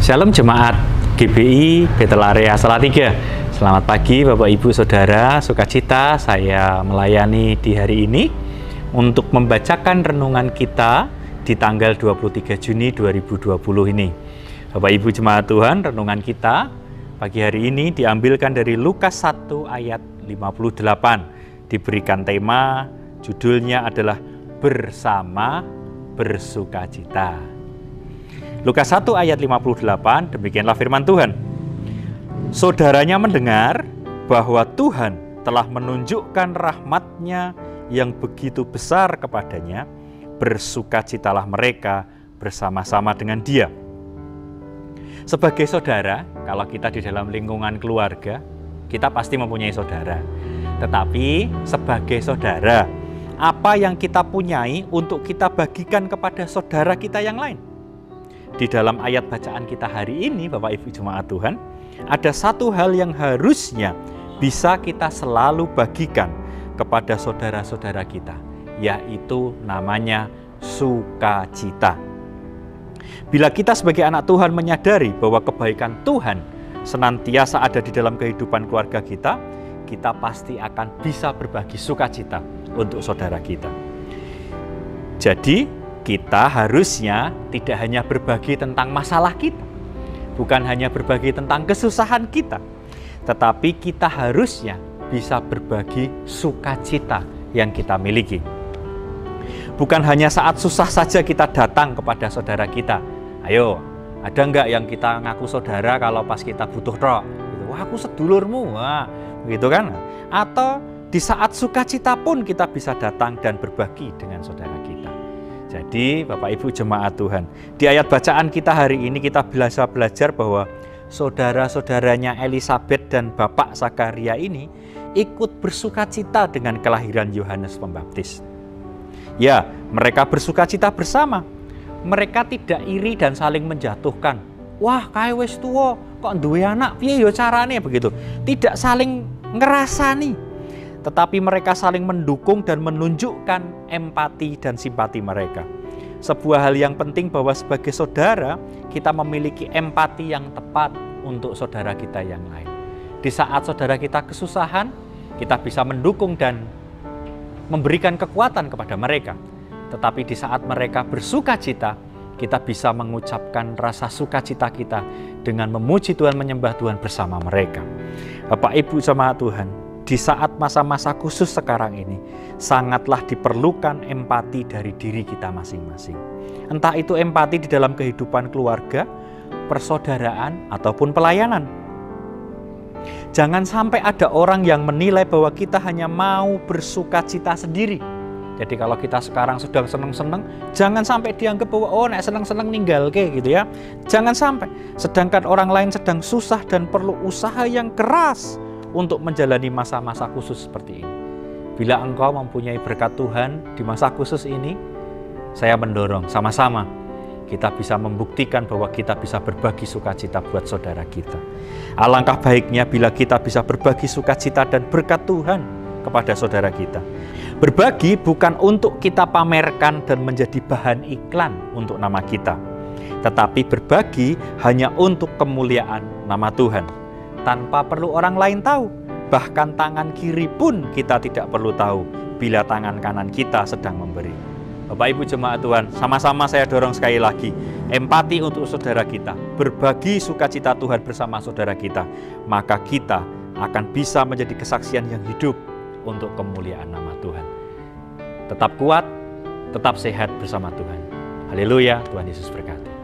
Shalom Jemaat GBI Betelarea Salatiga. Selamat pagi Bapak Ibu Saudara, sukacita saya melayani di hari ini untuk membacakan renungan kita di tanggal 23 Juni 2020 ini. Bapak Ibu Jemaat Tuhan, renungan kita pagi hari ini diambilkan dari Lukas 1 ayat 58. Diberikan tema, judulnya adalah Bersama Bersukacita. Lukas 1 ayat 58, demikianlah firman Tuhan. Saudaranya mendengar bahwa Tuhan telah menunjukkan rahmat-Nya yang begitu besar kepadanya, bersukacitalah mereka bersama-sama dengan Dia. Sebagai saudara, kalau kita di dalam lingkungan keluarga, kita pasti mempunyai saudara. Tetapi sebagai saudara, apa yang kita punyai untuk kita bagikan kepada saudara kita yang lain? Di dalam ayat bacaan kita hari ini, Bapak Ibu Jemaat Tuhan, ada satu hal yang harusnya bisa kita selalu bagikan kepada saudara-saudara kita, yaitu namanya sukacita. Bila kita sebagai anak Tuhan menyadari bahwa kebaikan Tuhan senantiasa ada di dalam kehidupan keluarga kita, kita pasti akan bisa berbagi sukacita untuk saudara kita. Jadi, kita harusnya tidak hanya berbagi tentang masalah kita, bukan hanya berbagi tentang kesusahan kita, tetapi kita harusnya bisa berbagi sukacita yang kita miliki. Bukan hanya saat susah saja kita datang kepada saudara kita. Ayo, ada enggak yang kita ngaku saudara kalau pas kita butuh rok? Wah, aku sedulurmu, wah, gitu kan? Atau di saat sukacita pun kita bisa datang dan berbagi dengan saudara kita. Jadi Bapak Ibu Jemaat Tuhan, di ayat bacaan kita hari ini kita bisa belajar bahwa saudara-saudaranya Elisabet dan Bapak Zakaria ini ikut bersukacita dengan kelahiran Yohanes Pembaptis. Ya, mereka bersukacita bersama. Mereka tidak iri dan saling menjatuhkan. Wah, kae wis tuwa, kok duwe anak, piye ya carane begitu. Tidak saling ngerasani. Tetapi mereka saling mendukung dan menunjukkan empati dan simpati mereka. Sebuah hal yang penting bahwa sebagai saudara, kita memiliki empati yang tepat untuk saudara kita yang lain. Di saat saudara kita kesusahan, kita bisa mendukung dan memberikan kekuatan kepada mereka. Tetapi di saat mereka bersukacita, kita bisa mengucapkan rasa sukacita kita dengan memuji Tuhan, menyembah Tuhan bersama mereka. Bapak Ibu Jemaat Tuhan, di saat masa-masa khusus sekarang ini, sangatlah diperlukan empati dari diri kita masing-masing. Entah itu empati di dalam kehidupan keluarga, persaudaraan, ataupun pelayanan. Jangan sampai ada orang yang menilai bahwa kita hanya mau bersukacita sendiri. Jadi kalau kita sekarang sedang seneng-seneng, jangan sampai dianggap bahwa oh nek seneng-seneng ninggal ke gitu ya. Jangan sampai. Sedangkan orang lain sedang susah dan perlu usaha yang keras untuk menjalani masa-masa khusus seperti ini. Bila engkau mempunyai berkat Tuhan di masa khusus ini, saya mendorong sama-sama kita bisa membuktikan bahwa kita bisa berbagi sukacita buat saudara kita. Alangkah baiknya bila kita bisa berbagi sukacita dan berkat Tuhan kepada saudara kita. Berbagi bukan untuk kita pamerkan dan menjadi bahan iklan untuk nama kita, tetapi berbagi hanya untuk kemuliaan nama Tuhan. Tanpa perlu orang lain tahu, bahkan tangan kiri pun kita tidak perlu tahu bila tangan kanan kita sedang memberi. Bapak Ibu Jemaat Tuhan, sama-sama saya dorong sekali lagi, empati untuk saudara kita, berbagi sukacita Tuhan bersama saudara kita, maka kita akan bisa menjadi kesaksian yang hidup untuk kemuliaan nama Tuhan. Tetap kuat, tetap sehat bersama Tuhan. Haleluya, Tuhan Yesus berkati.